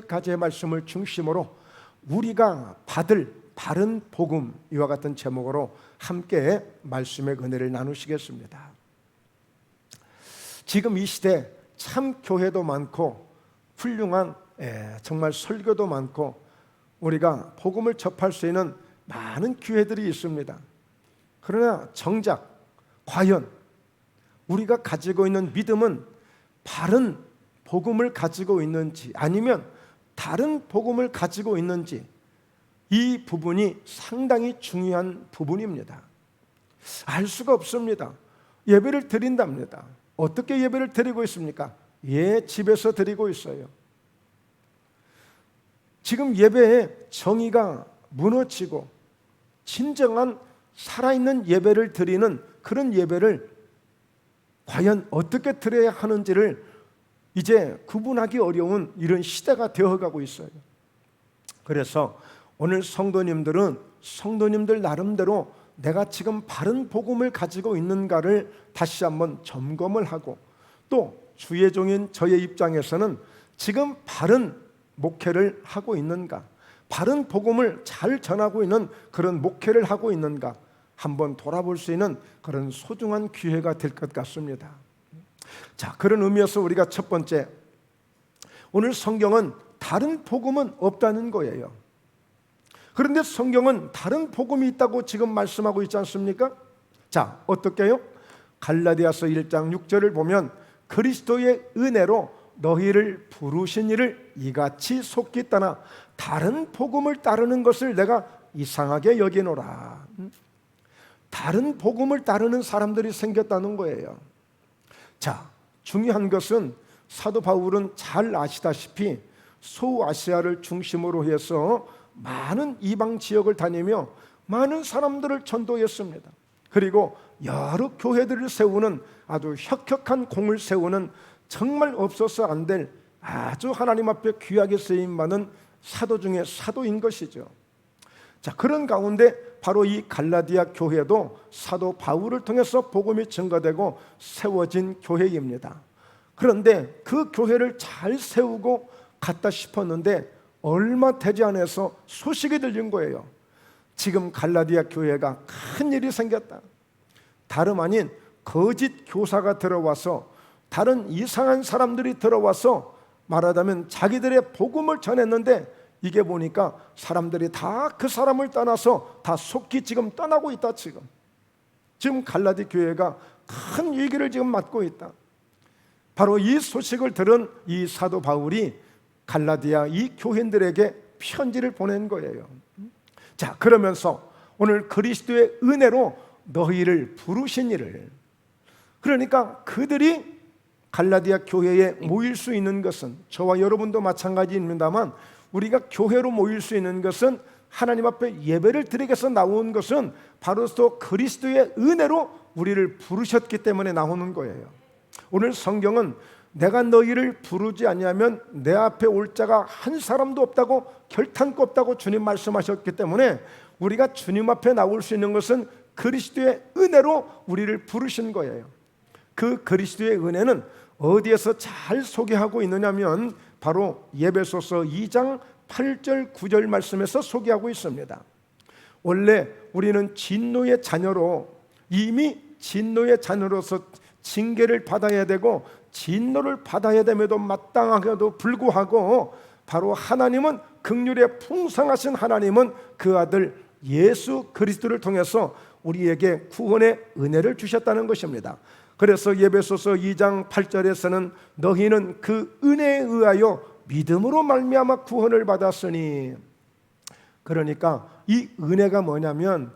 가지의 말씀을 중심으로 우리가 받을 바른 복음, 이와 같은 제목으로 함께 말씀의 은혜를 나누시겠습니다. 지금 이 시대 참 교회도 많고 훌륭한 정말 설교도 많고 우리가 복음을 접할 수 있는 많은 기회들이 있습니다. 그러나 정작 과연 우리가 가지고 있는 믿음은 바른 복음을 가지고 있는지 아니면 다른 복음을 가지고 있는지, 이 부분이 상당히 중요한 부분입니다. 알 수가 없습니다. 예배를 드린답니다. 어떻게 예배를 드리고 있습니까? 집에서 드리고 있어요. 지금 예배의 정의가 무너지고 진정한 살아있는 예배를 드리는 그런 예배를 과연 어떻게 드려야 하는지를 이제 구분하기 어려운 이런 시대가 되어가고 있어요. 그래서 오늘 성도님들은 성도님들 나름대로 내가 지금 바른 복음을 가지고 있는가를 다시 한번 점검을 하고, 또 주의 종인 저의 입장에서는 지금 바른 목회를 하고 있는가, 바른 복음을 잘 전하고 있는 그런 목회를 하고 있는가 한번 돌아볼 수 있는 그런 소중한 기회가 될 것 같습니다. 자, 그런 의미에서 우리가 첫 번째, 오늘 성경은 다른 복음은 없다는 거예요. 그런데 성경은 다른 복음이 있다고 지금 말씀하고 있지 않습니까? 자, 어떻게요? 갈라디아서 1장 6절을 보면 그리스도의 은혜로 너희를 부르신 이를 이같이 속기 떠나 다른 복음을 따르는 것을 내가 이상하게 여기노라. 다른 복음을 따르는 사람들이 생겼다는 거예요. 자, 중요한 것은 사도 바울은 잘 아시다시피 소아시아를 중심으로 해서 많은 이방 지역을 다니며 많은 사람들을 전도했습니다. 그리고 여러 교회들을 세우는 아주 혁혁한 공을 세우는 정말 없어서 안 될 아주 하나님 앞에 귀하게 쓰임받는 사도 중에 사도인 것이죠. 자, 그런 가운데 바로 이 갈라디아 교회도 사도 바울을 통해서 복음이 증거되고 세워진 교회입니다. 그런데 그 교회를 잘 세우고 갔다 싶었는데 얼마 되지 않아서 소식이 들린 거예요. 지금 갈라디아 교회가 큰 일이 생겼다. 다름 아닌 거짓 교사가 들어와서, 다른 이상한 사람들이 들어와서 말하자면 자기들의 복음을 전했는데 이게 보니까 사람들이 다 그 사람을 떠나서 다 속히 지금 떠나고 있다. 지금 갈라디 교회가 큰 위기를 지금 맞고 있다. 바로 이 소식을 들은 이 사도 바울이 갈라디아 이 교인들에게 편지를 보낸 거예요. 자, 그러면서 오늘 그리스도의 은혜로 너희를 부르신 이를, 그러니까 그들이 갈라디아 교회에 모일 수 있는 것은 저와 여러분도 마찬가지입니다만, 우리가 교회로 모일 수 있는 것은, 하나님 앞에 예배를 드리기 위해서 나온 것은 바로 또 그리스도의 은혜로 우리를 부르셨기 때문에 나오는 거예요. 오늘 성경은 내가 너희를 부르지 아니하면 내 앞에 올 자가 한 사람도 없다고, 결탄코 없다고 주님 말씀하셨기 때문에 우리가 주님 앞에 나올 수 있는 것은 그리스도의 은혜로 우리를 부르신 거예요. 그 그리스도의 은혜는 어디에서 잘 소개하고 있느냐면 바로 예배소서 2장 8절 9절 말씀에서 소개하고 있습니다. 원래 우리는 진노의 자녀로, 이미 진노의 자녀로서 징계를 받아야 되고 진노를 받아야 됨에도 마땅하게도 불구하고, 바로 하나님은, 긍휼의 풍성하신 하나님은 그 아들 예수 그리스도를 통해서 우리에게 구원의 은혜를 주셨다는 것입니다. 그래서 예배소서 2장 8절에서는 너희는 그 은혜에 의하여 믿음으로 말미암아 구원을 받았으니, 그러니까 이 은혜가 뭐냐면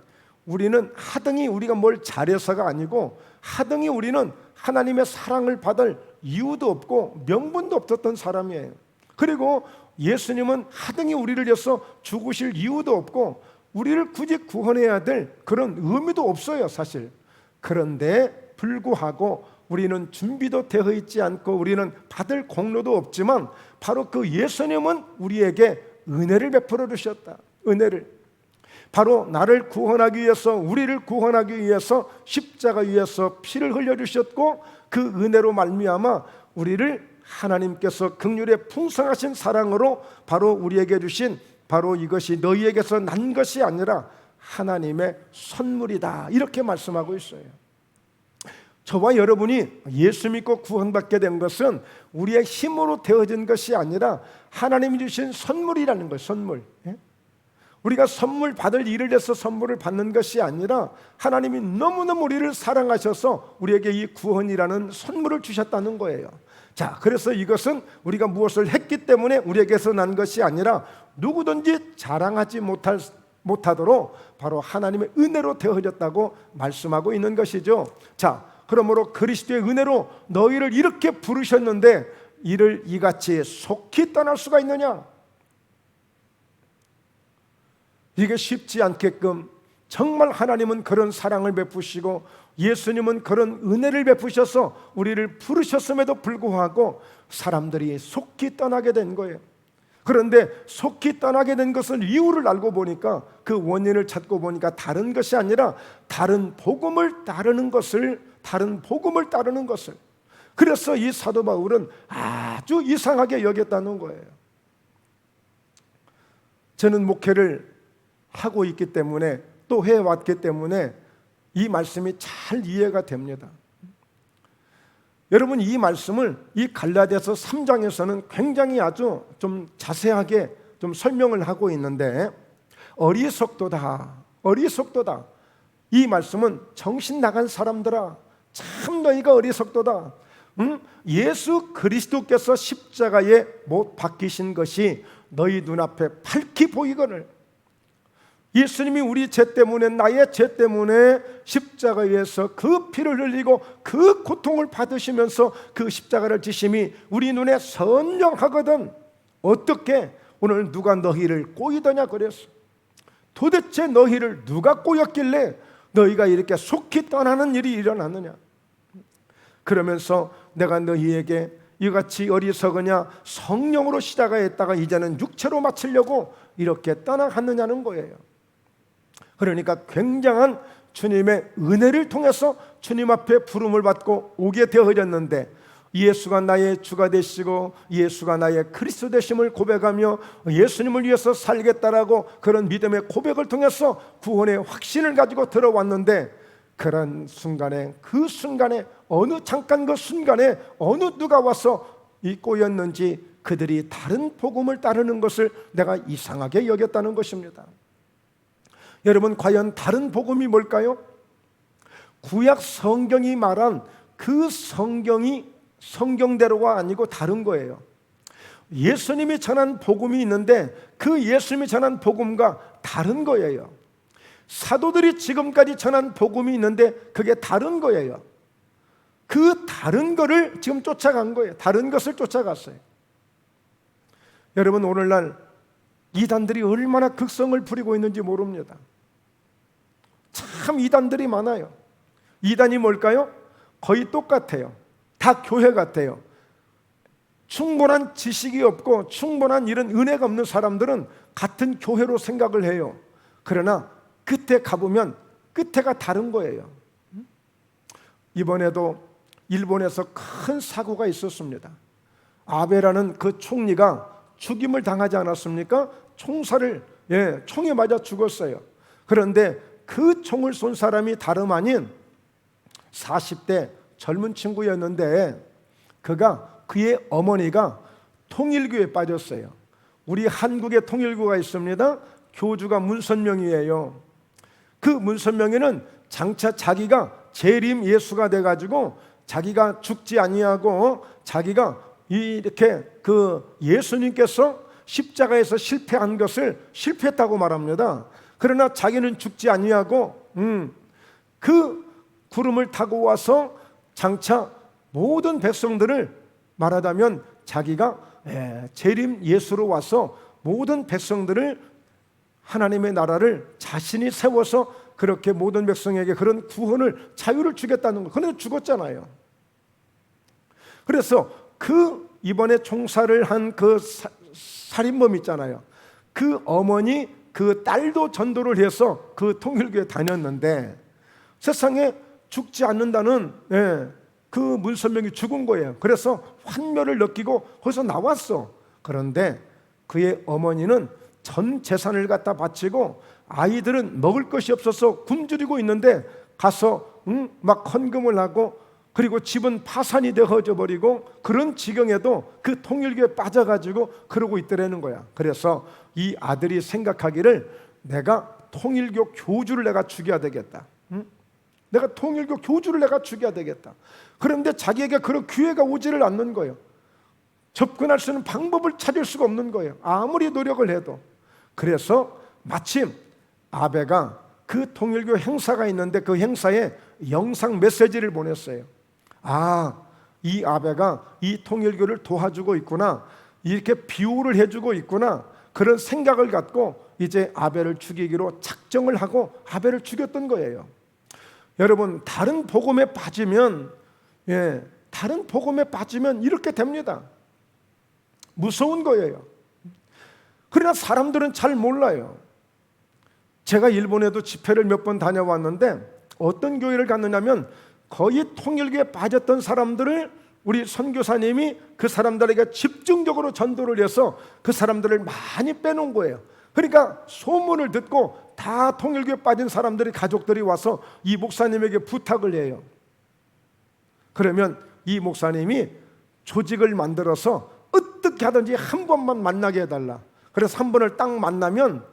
우리는 하등이 우리가 뭘 잘해서가 아니고, 하등이 우리는 하나님의 사랑을 받을 이유도 없고 명분도 없었던 사람이에요. 그리고 예수님은 하등이 우리를 위해서 죽으실 이유도 없고 우리를 굳이 구원해야 될 그런 의미도 없어요, 사실. 그런데 불구하고 우리는 준비도 되어 있지 않고 우리는 받을 공로도 없지만 바로 그 예수님은 우리에게 은혜를 베풀어 주셨다. 은혜를. 바로 나를 구원하기 위해서, 우리를 구원하기 위해서 십자가 위에서 피를 흘려주셨고 그 은혜로 말미암아 우리를 하나님께서 긍휼의 풍성하신 사랑으로 바로 우리에게 주신 바로 이것이 너희에게서 난 것이 아니라 하나님의 선물이다, 이렇게 말씀하고 있어요. 저와 여러분이 예수 믿고 구원받게 된 것은 우리의 힘으로 되어진 것이 아니라 하나님이 주신 선물이라는 거예요. 선물. 우리가 선물 받을 일을 해서 선물을 받는 것이 아니라 하나님이 너무너무 우리를 사랑하셔서 우리에게 이 구원이라는 선물을 주셨다는 거예요. 자, 그래서 이것은 우리가 무엇을 했기 때문에 우리에게서 난 것이 아니라 누구든지 자랑하지 못하도록 바로 하나님의 은혜로 되어졌다고 말씀하고 있는 것이죠. 자, 그러므로 그리스도의 은혜로 너희를 이렇게 부르셨는데 이를 이같이 속히 떠날 수가 있느냐? 이게 쉽지 않게끔 정말 하나님은 그런 사랑을 베푸시고 예수님은 그런 은혜를 베푸셔서 우리를 부르셨음에도 불구하고 사람들이 속히 떠나게 된 거예요. 그런데 속히 떠나게 된 것을 이유를 알고 보니까 그 원인을 찾고 보니까 다른 것이 아니라 다른 복음을 따르는 것을 그래서 이 사도 바울은 아주 이상하게 여겼다는 거예요. 저는 목회를 하고 있기 때문에 또 해왔기 때문에 이 말씀이 잘 이해가 됩니다. 여러분, 이 말씀을 이 갈라디아서 3장에서는 굉장히 아주 좀 자세하게 좀 설명을 하고 있는데 어리석도다 이 말씀은 정신 나간 사람들아 참 너희가 어리석도다. 예수 그리스도께서 십자가에 못 박히신 것이 너희 눈앞에 밝히 보이거늘 예수님이 우리 죄 때문에 나의 죄 때문에 십자가에서 그 피를 흘리고 그 고통을 받으시면서 그 십자가를 지심이 우리 눈에 선명하거든. 어떻게 오늘 누가 너희를 꼬이더냐 그랬어. 도대체 너희를 누가 꼬였길래 너희가 이렇게 속히 떠나는 일이 일어났느냐. 그러면서 내가 너희에게 이같이 어리석으냐 성령으로 시작하였다가 이제는 육체로 마치려고 이렇게 떠나갔느냐는 거예요. 그러니까 굉장한 주님의 은혜를 통해서 주님 앞에 부름을 받고 오게 되어졌는데 예수가 나의 주가 되시고 예수가 나의 그리스도 되심을 고백하며 예수님을 위해서 살겠다라고 그런 믿음의 고백을 통해서 구원의 확신을 가지고 들어왔는데 그런 순간에 그 순간에 어느 잠깐 그 순간에 어느 누가 와서 이 꼬였는지 그들이 다른 복음을 따르는 것을 내가 이상하게 여겼다는 것입니다. 여러분, 과연 다른 복음이 뭘까요? 구약 성경이 말한 그 성경이 성경대로가 아니고 다른 거예요. 예수님이 전한 복음이 있는데 그 예수님이 전한 복음과 다른 거예요. 사도들이 지금까지 전한 복음이 있는데 그게 다른 거예요. 그 다른 거를 지금 쫓아간 거예요. 다른 것을 쫓아갔어요. 여러분, 오늘날 이단들이 얼마나 극성을 부리고 있는지 모릅니다. 참 이단들이 많아요. 이단이 뭘까요? 거의 똑같아요. 다 교회 같아요. 충분한 지식이 없고 충분한 이런 은혜가 없는 사람들은 같은 교회로 생각을 해요. 그러나 끝에 가보면 끝에가 다른 거예요. 이번에도 일본에서 큰 사고가 있었습니다. 아베라는 그 총리가 죽임을 당하지 않았습니까? 총에 맞아 죽었어요. 그런데 그 총을 쏜 사람이 다름 아닌 40대 젊은 친구였는데 그의 어머니가 통일교에 빠졌어요. 우리 한국에 통일교가 있습니다. 교주가 문선명이에요. 그 문선명이는 장차 자기가 재림 예수가 돼가지고 자기가 죽지 아니하고 자기가 이렇게 그 예수님께서 십자가에서 실패한 것을 실패했다고 말합니다. 그러나 자기는 죽지 아니하고 그 구름을 타고 와서 장차 모든 백성들을 말하자면 자기가 재림 예수로 와서 모든 백성들을 하나님의 나라를 자신이 세워서 그렇게 모든 백성에게 그런 구원을 자유를 주겠다는 거. 그런데 죽었잖아요. 그래서 그 이번에 총살을 한 그 살인범 있잖아요. 그 어머니 그 딸도 전도를 해서 그 통일교에 다녔는데 세상에 죽지 않는다는 그 문선명이 죽은 거예요. 그래서 환멸을 느끼고 거기서 나왔어. 그런데 그의 어머니는 전 재산을 갖다 바치고 아이들은 먹을 것이 없어서 굶주리고 있는데 가서 막 헌금을 하고, 그리고 집은 파산이 되어져 버리고 그런 지경에도 그 통일교에 빠져가지고 그러고 있더라는 거야. 그래서 이 아들이 생각하기를 내가 통일교 교주를 내가 죽여야 되겠다. 내가 통일교 교주를 내가 죽여야 되겠다. 그런데 자기에게 그런 기회가 오지를 않는 거예요. 접근할 수 있는 방법을 찾을 수가 없는 거예요. 아무리 노력을 해도. 그래서 마침 아베가 그 통일교 행사가 있는데 그 행사에 영상 메시지를 보냈어요. 이 아베가 이 통일교를 도와주고 있구나, 이렇게 비호를 해주고 있구나, 그런 생각을 갖고 이제 아베를 죽이기로 작정을 하고 아베를 죽였던 거예요. 여러분, 다른 복음에 빠지면 다른 복음에 빠지면 이렇게 됩니다. 무서운 거예요. 그러나 사람들은 잘 몰라요. 제가 일본에도 집회를 몇 번 다녀왔는데 어떤 교회를 갔느냐면 거의 통일교에 빠졌던 사람들을 우리 선교사님이 그 사람들에게 집중적으로 전도를 해서 그 사람들을 많이 빼놓은 거예요. 그러니까 소문을 듣고 다 통일교에 빠진 사람들이, 가족들이 와서 이 목사님에게 부탁을 해요. 그러면 이 목사님이 조직을 만들어서 어떻게 하든지 한 번만 만나게 해달라. 그래서 한 번을 딱 만나면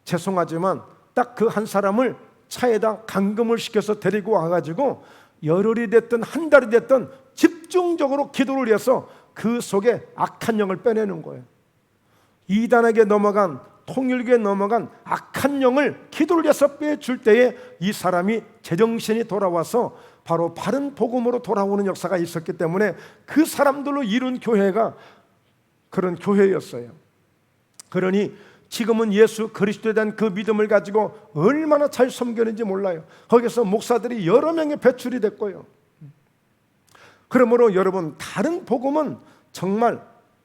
죄송하지만 딱 그 한 사람을 차에다 감금을 시켜서 데리고 와가지고 열흘이 됐든 한 달이 됐든 집중적으로 기도를 해서 그 속에 악한 영을 빼내는 거예요. 이단에게 넘어간, 통일교에 넘어간 악한 영을 기도를 해서 빼줄 때에 이 사람이 제정신이 돌아와서 바로 바른 복음으로 돌아오는 역사가 있었기 때문에 그 사람들로 이룬 교회가 그런 교회였어요. 그러니 지금은 예수 그리스도에 대한 그 믿음을 가지고 얼마나 잘 섬겼는지 몰라요. 거기서 목사들이 여러 명이 배출이 됐고요. 그러므로 여러분, 다른 복음은 정말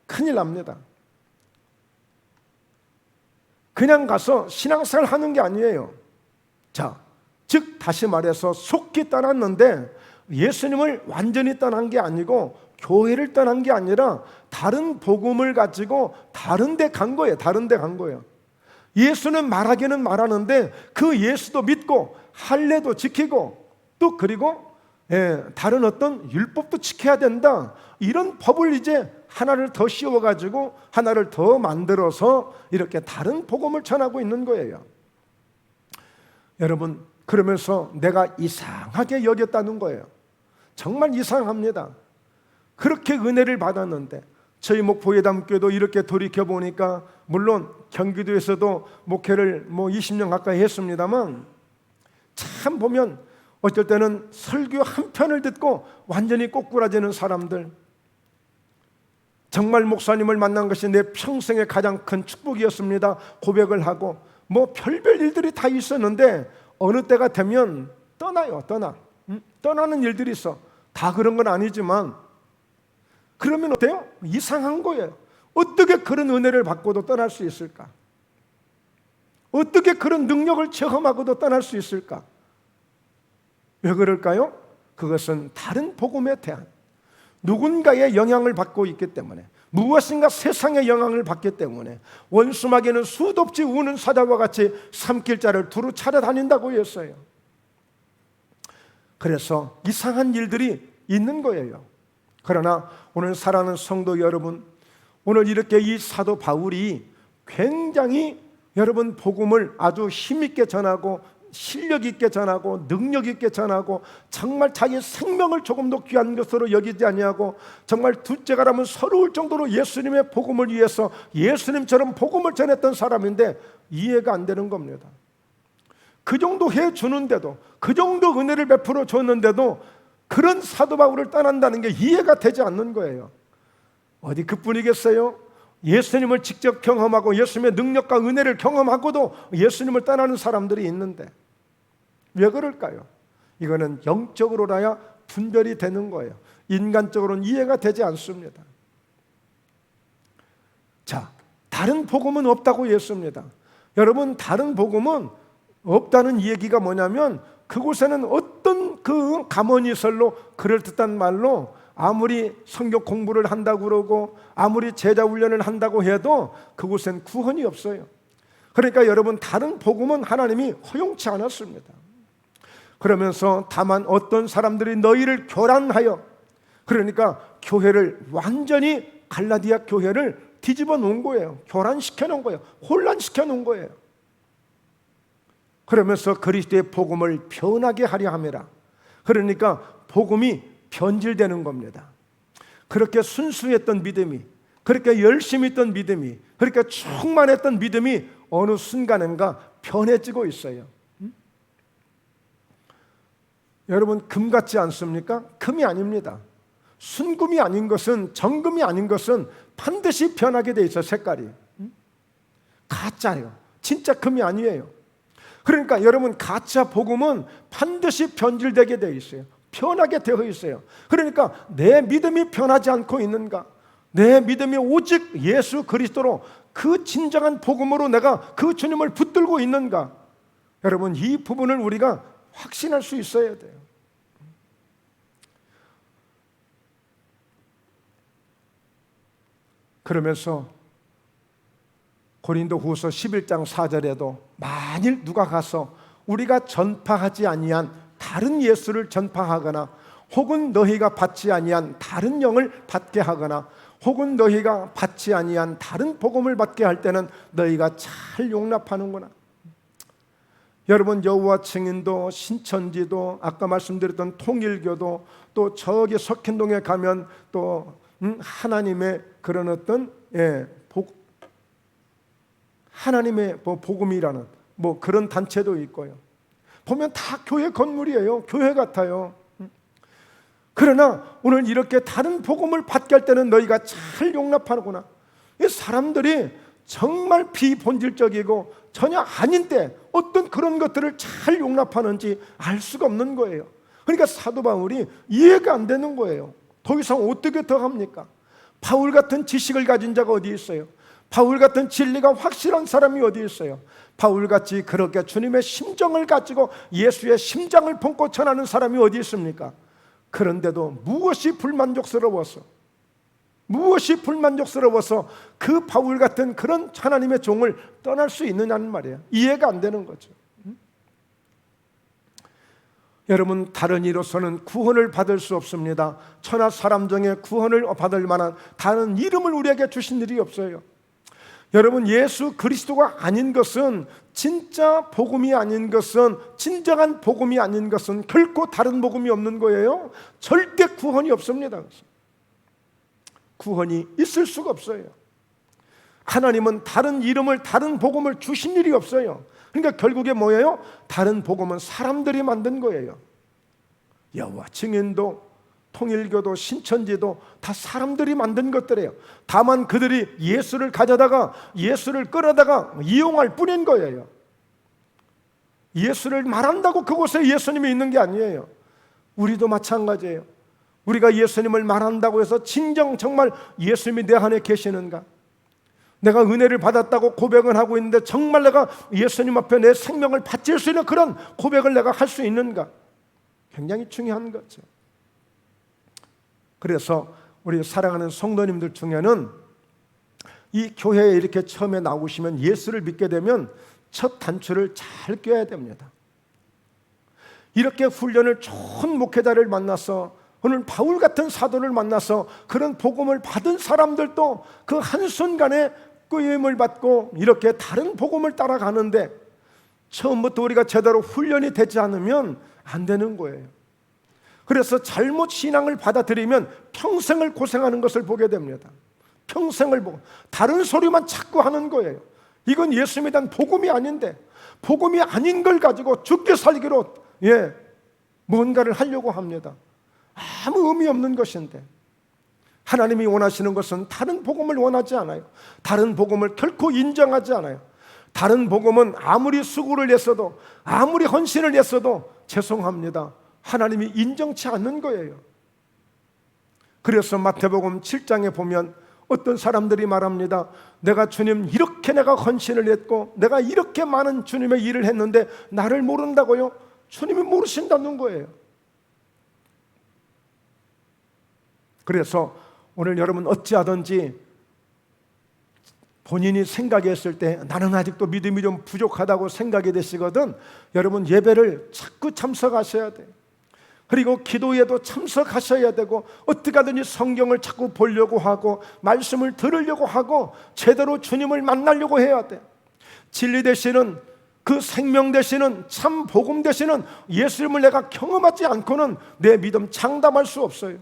큰일 납니다. 그냥 가서 신앙생활 하는 게 아니에요. 자, 즉 다시 말해서 속기 떠났는데 예수님을 완전히 떠난 게 아니고 교회를 떠난 게 아니라 다른 복음을 가지고 다른 데 간 거예요. 다른 데 간 거예요. 예수는 말하기는 말하는데 그 예수도 믿고 할례도 지키고 또 그리고 다른 어떤 율법도 지켜야 된다. 이런 법을 이제 하나를 더 씌워가지고 하나를 더 만들어서 이렇게 다른 복음을 전하고 있는 거예요. 여러분, 그러면서 내가 이상하게 여겼다는 거예요. 정말 이상합니다. 그렇게 은혜를 받았는데 저희 목포예담교도 이렇게 돌이켜보니까 물론 경기도에서도 목회를 20년 가까이 했습니다만 참 보면 어떨 때는 설교 한 편을 듣고 완전히 꼬꾸라지는 사람들, 정말 목사님을 만난 것이 내 평생의 가장 큰 축복이었습니다 고백을 하고 별별 일들이 다 있었는데 어느 때가 되면 떠나요. 떠나는 일들이 있어. 다 그런 건 아니지만 그러면 어때요? 이상한 거예요. 어떻게 그런 은혜를 받고도 떠날 수 있을까? 어떻게 그런 능력을 체험하고도 떠날 수 있을까? 왜 그럴까요? 그것은 다른 복음에 대한 누군가의 영향을 받고 있기 때문에, 무엇인가 세상의 영향을 받기 때문에 원수마귀는 수도 없이 우는 사자와 같이 삼킬자를 두루 찾아다닌다고 했어요. 그래서 이상한 일들이 있는 거예요. 그러나 오늘 사랑하는 성도 여러분, 오늘 이렇게 이 사도 바울이 굉장히 여러분 복음을 아주 힘있게 전하고 실력 있게 전하고 능력 있게 전하고 정말 자기 생명을 조금도 귀한 것으로 여기지 아니하고 정말 둘째가라면 서러울 정도로 예수님의 복음을 위해서 예수님처럼 복음을 전했던 사람인데 이해가 안 되는 겁니다. 그 정도 해주는데도, 그 정도 은혜를 베풀어 줬는데도 그런 사도 바울을 떠난다는 게 이해가 되지 않는 거예요. 어디 그뿐이겠어요? 예수님을 직접 경험하고 예수님의 능력과 은혜를 경험하고도 예수님을 떠나는 사람들이 있는데 왜 그럴까요? 이거는 영적으로라야 분별이 되는 거예요. 인간적으로는 이해가 되지 않습니다. 자, 다른 복음은 없다고 했습니다. 여러분, 다른 복음은 없다는 얘기가 뭐냐면 그곳에는 어떤 그 가머니설로 그럴듯한 말로 아무리 성경 공부를 한다고 그러고 아무리 제자 훈련을 한다고 해도 그곳엔 구원이 없어요. 그러니까 여러분, 다른 복음은 하나님이 허용치 않았습니다. 그러면서 다만 어떤 사람들이 너희를 교란하여, 그러니까 교회를 완전히, 갈라디아 교회를 뒤집어 놓은 거예요. 교란시켜 놓은 거예요. 혼란시켜 놓은 거예요. 그러면서 그리스도의 복음을 변하게 하려 함이라. 그러니까 복음이 변질되는 겁니다. 그렇게 순수했던 믿음이, 그렇게 열심히 했던 믿음이, 그렇게 충만했던 믿음이 어느 순간인가 변해지고 있어요. 여러분, 금 같지 않습니까? 금이 아닙니다. 순금이 아닌 것은, 정금이 아닌 것은 반드시 변하게 돼 있어요. 색깔이 가짜예요. 진짜 금이 아니에요. 그러니까 여러분, 가짜 복음은 반드시 변질되게 되어 있어요. 변하게 되어 있어요. 그러니까 내 믿음이 변하지 않고 있는가? 내 믿음이 오직 예수 그리스도로, 그 진정한 복음으로 내가 그 주님을 붙들고 있는가? 여러분, 이 부분을 우리가 확신할 수 있어야 돼요. 그러면서 고린도후서 11장 4절에도 만일 누가 가서 우리가 전파하지 아니한 다른 예수를 전파하거나, 혹은 너희가 받지 아니한 다른 영을 받게 하거나, 혹은 너희가 받지 아니한 다른 복음을 받게 할 때는 너희가 잘 용납하는구나. 여러분, 여호와 증인도, 신천지도, 아까 말씀드렸던 통일교도, 또 저기 석현동에 가면 또 하나님의 그런 어떤 하나님의 복음이라는 그런 단체도 있고요. 보면 다 교회 건물이에요. 교회 같아요. 그러나 오늘 이렇게 다른 복음을 받게 할 때는 너희가 잘 용납하는구나. 이 사람들이 정말 비본질적이고 전혀 아닌데 어떤 그런 것들을 잘 용납하는지 알 수가 없는 거예요. 그러니까 사도 바울이 이해가 안 되는 거예요. 더 이상 어떻게 더 합니까? 바울 같은 지식을 가진 자가 어디 있어요? 바울 같은 진리가 확실한 사람이 어디 있어요? 바울같이 그렇게 주님의 심정을 가지고 예수의 심장을 품고 전하는 사람이 어디 있습니까? 그런데도 무엇이 불만족스러워서 그 바울 같은 그런 하나님의 종을 떠날 수 있느냐는 말이에요. 이해가 안 되는 거죠. 여러분, 다른 이로서는 구원을 받을 수 없습니다. 천하 사람 중에 구원을 받을 만한 다른 이름을 우리에게 주신 일이 없어요. 여러분, 예수 그리스도가 아닌 것은, 진짜 복음이 아닌 것은, 진정한 복음이 아닌 것은 결코 다른 복음이 없는 거예요. 절대 구원이 없습니다. 구원이 있을 수가 없어요. 하나님은 다른 이름을, 다른 복음을 주신 일이 없어요. 그러니까 결국에 뭐예요? 다른 복음은 사람들이 만든 거예요. 여호와 증인도, 통일교도, 신천지도 다 사람들이 만든 것들이에요. 다만 그들이 예수를 가져다가, 예수를 끌어다가 이용할 뿐인 거예요. 예수를 말한다고 그곳에 예수님이 있는 게 아니에요. 우리도 마찬가지예요. 우리가 예수님을 말한다고 해서 진정 정말 예수님이 내 안에 계시는가? 내가 은혜를 받았다고 고백은 하고 있는데 정말 내가 예수님 앞에 내 생명을 바칠 수 있는 그런 고백을 내가 할 수 있는가? 굉장히 중요한 거죠. 그래서 우리 사랑하는 성도님들 중에는 이 교회에 이렇게 처음에 나오시면, 예수를 믿게 되면 첫 단추를 잘 껴야 됩니다. 이렇게 훈련을 좋은 목회자를 만나서, 오늘 바울 같은 사도를 만나서 그런 복음을 받은 사람들도 그 한순간에 끄임을 받고 이렇게 다른 복음을 따라가는데, 처음부터 우리가 제대로 훈련이 되지 않으면 안 되는 거예요. 그래서 잘못 신앙을 받아들이면 평생을 고생하는 것을 보게 됩니다. 평생을 보고 다른 소리만 자꾸 하는 거예요. 이건 예수님에 대한 복음이 아닌데, 복음이 아닌 걸 가지고 죽게 살기로 뭔가를 하려고 합니다. 아무 의미 없는 것인데, 하나님이 원하시는 것은 다른 복음을 원하지 않아요. 다른 복음을 결코 인정하지 않아요. 다른 복음은 아무리 수고를 했어도, 아무리 헌신을 했어도 죄송합니다, 하나님이 인정치 않는 거예요. 그래서 마태복음 7장에 보면 어떤 사람들이 말합니다. 내가 주님, 이렇게 내가 헌신을 했고 내가 이렇게 많은 주님의 일을 했는데 나를 모른다고요? 주님이 모르신다는 거예요. 그래서 오늘 여러분 어찌하든지 본인이 생각했을 때 나는 아직도 믿음이 좀 부족하다고 생각이 되시거든 여러분 예배를 자꾸 참석하셔야 돼요. 그리고 기도에도 참석하셔야 되고 어떻게 하든지 성경을 자꾸 보려고 하고 말씀을 들으려고 하고 제대로 주님을 만나려고 해야 돼. 진리 되시는 그 생명 되시는 참 복음 되시는 예수님을 내가 경험하지 않고는 내 믿음 장담할 수 없어요.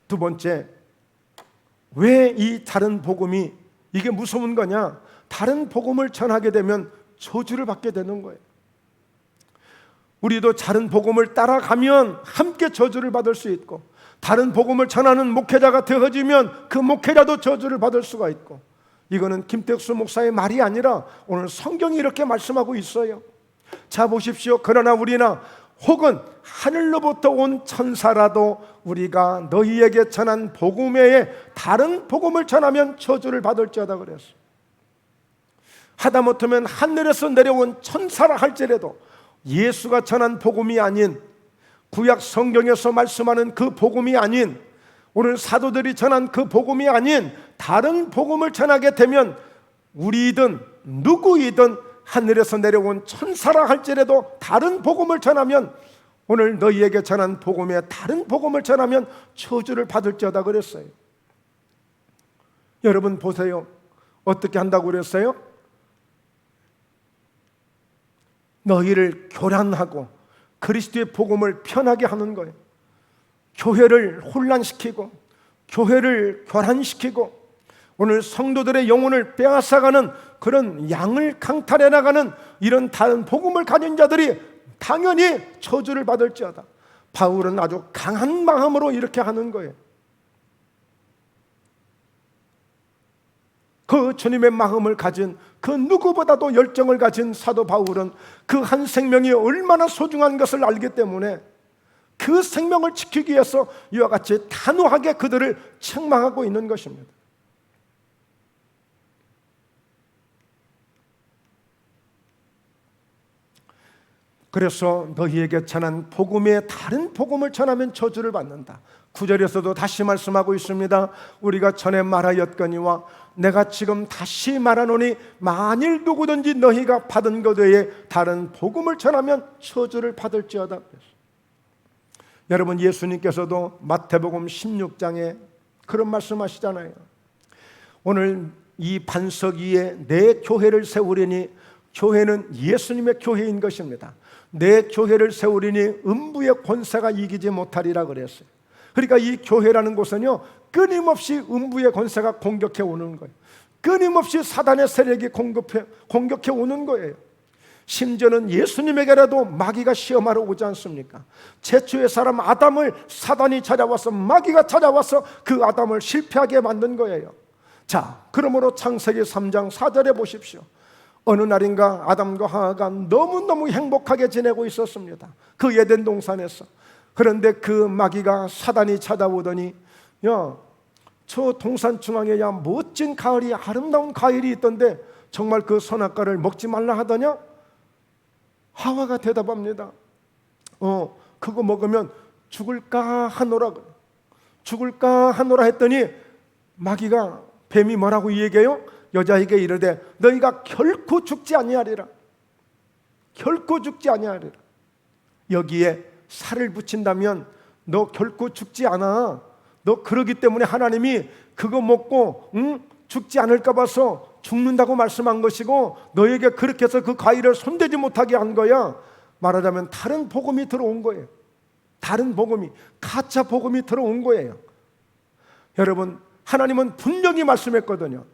두 번째, 왜 이 다른 복음이 이게 무서운 거냐? 다른 복음을 전하게 되면 저주를 받게 되는 거예요. 우리도 다른 복음을 따라가면 함께 저주를 받을 수 있고 다른 복음을 전하는 목회자가 되어지면 그 목회자도 저주를 받을 수가 있고 이거는 김택수 목사의 말이 아니라 오늘 성경이 이렇게 말씀하고 있어요. 자 보십시오. 그러나 우리나 혹은 하늘로부터 온 천사라도 우리가 너희에게 전한 복음 외에 다른 복음을 전하면 저주를 받을지어다 그랬어요. 하다못하면 하늘에서 내려온 천사라 할지라도 예수가 전한 복음이 아닌 구약 성경에서 말씀하는 그 복음이 아닌 오늘 사도들이 전한 그 복음이 아닌 다른 복음을 전하게 되면 우리이든 누구이든 하늘에서 내려온 천사라 할지라도 다른 복음을 전하면 오늘 너희에게 전한 복음에 다른 복음을 전하면 저주를 받을지어다 그랬어요. 여러분 보세요. 어떻게 한다고 그랬어요? 너희를 교란하고 그리스도의 복음을 편하게 하는 거예요. 교회를 혼란시키고 교회를 교란시키고 오늘 성도들의 영혼을 빼앗아가는 그런 양을 강탈해 나가는 이런 다른 복음을 가진 자들이 당연히 저주를 받을지어다. 바울은 아주 강한 마음으로 이렇게 하는 거예요. 그 주님의 마음을 가진 그 누구보다도 열정을 가진 사도 바울은 그 한 생명이 얼마나 소중한 것을 알기 때문에 그 생명을 지키기 위해서 이와 같이 단호하게 그들을 책망하고 있는 것입니다. 그래서 너희에게 전한 복음에 다른 복음을 전하면 저주를 받는다. 9절에서도 다시 말씀하고 있습니다. 우리가 전에 말하였거니와 내가 지금 다시 말하노니 만일 누구든지 너희가 받은 것 외에 다른 복음을 전하면 저주를 받을지어다. 여러분 예수님께서도 마태복음 16장에 그런 말씀하시잖아요. 오늘 이 반석 위에 내 교회를 세우리니 교회는 예수님의 교회인 것입니다. 내 교회를 세우리니 음부의 권세가 이기지 못하리라 그랬어요. 그러니까 이 교회라는 곳은요 끊임없이 음부의 권세가 공격해 오는 거예요. 끊임없이 사단의 세력이 공격해 오는 거예요. 심지어는 예수님에게라도 마귀가 시험하러 오지 않습니까? 최초의 사람 아담을 사단이 찾아와서 마귀가 찾아와서 그 아담을 실패하게 만든 거예요. 자, 그러므로 창세기 3장 4절에 보십시오. 어느 날인가 아담과 하와가 너무너무 행복하게 지내고 있었습니다. 그 에덴 동산에서. 그런데 그 마귀가 사단이 찾아오더니 저 동산 중앙에 멋진 가을이 아름다운 과일이 있던데 정말 그 선악과를 먹지 말라 하더냐? 하와가 대답합니다. 그거 먹으면 죽을까 하노라. 죽을까 하노라 했더니 마귀가 뱀이 뭐라고 얘기해요? 여자에게 이르되 너희가 결코 죽지 아니하리라. 결코 죽지 아니하리라. 여기에 살을 붙인다면 너 결코 죽지 않아. 너 그러기 때문에 하나님이 그거 먹고 죽지 않을까 봐서 죽는다고 말씀한 것이고 너에게 그렇게 해서 그 과일을 손대지 못하게 한 거야. 말하자면 다른 복음이 들어온 거예요. 다른 복음이, 가짜 복음이 들어온 거예요. 여러분 하나님은 분명히 말씀했거든요.